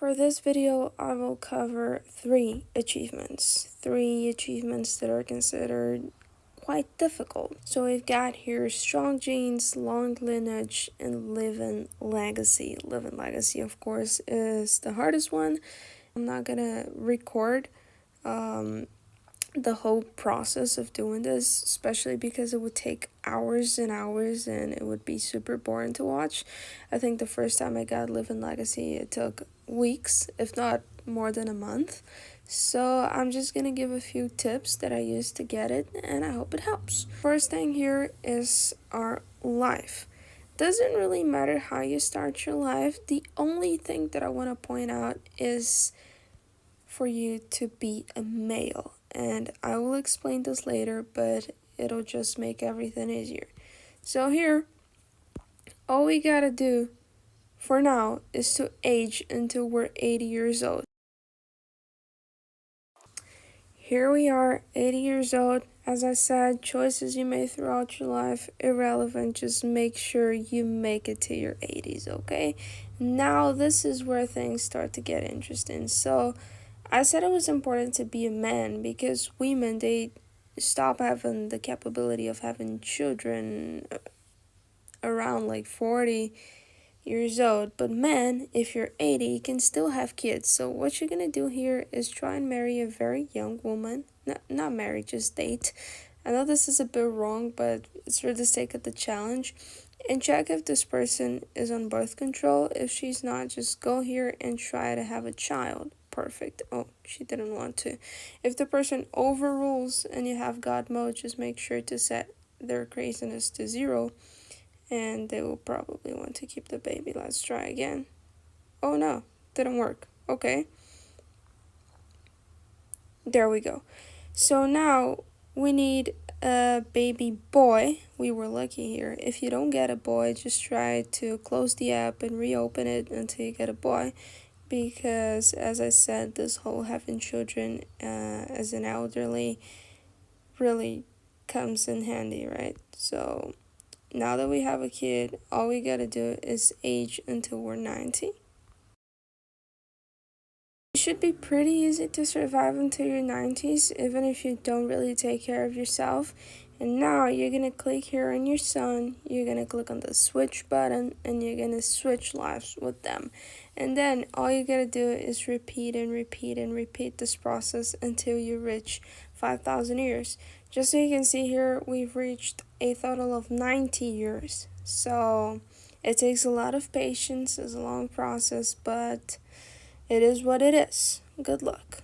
For this video, I will cover three achievements that are considered quite difficult. So we've got here strong genes, long lineage, and living legacy. Living legacy, of course, is the hardest one. I'm not gonna record the whole process of doing this, especially because it would take hours and hours and it would be super boring to watch. I think the first time I got Living Legacy, it took weeks, if not more than a month. So I'm just gonna give a few tips that I used to get it, and I hope it helps. First thing here is our life. Doesn't really matter how you start your life. The only thing that I want to point out is for you to be a male. And I will explain this later, but it'll just make everything easier. So here, all we gotta do for now is to age until we're 80 years old. Here we are, 80 years old. As I said, choices you made throughout your life, irrelevant. Just make sure you make it to your 80s, okay? Now, this is where things start to get interesting. So, I said it was important to be a man because women, they stop having the capability of having children around like 40 years old. But men, if you're 80, you can still have kids. So what you're gonna do here is try and marry a very young woman. Not marry, just date. I know this is a bit wrong, but it's for the sake of the challenge. And check if this person is on birth control. If she's not, just go here and try to have a child. Perfect. Oh, she didn't want to. If the person overrules and you have God mode, just make sure to set their craziness to 0, and they will probably want to keep the baby. Let's try again. Oh no, didn't work. Okay. There we go. So now we need a baby boy. We were lucky here. If you don't get a boy, just try to close the app and reopen it until you get a boy. Because, as I said, this whole having children as an elderly really comes in handy, right? So now that we have a kid, all we gotta do is age until we're 90. It should be pretty easy to survive until your 90s, even if you don't really take care of yourself. And now you're gonna click here on your son, you're gonna click on the switch button, and you're gonna switch lives with them. And then all you gotta do is repeat and repeat and repeat this process until you reach 5,000 years. Just so you can see here, we've reached a total of 90 years. So it takes a lot of patience, it's a long process, but it is what it is. Good luck.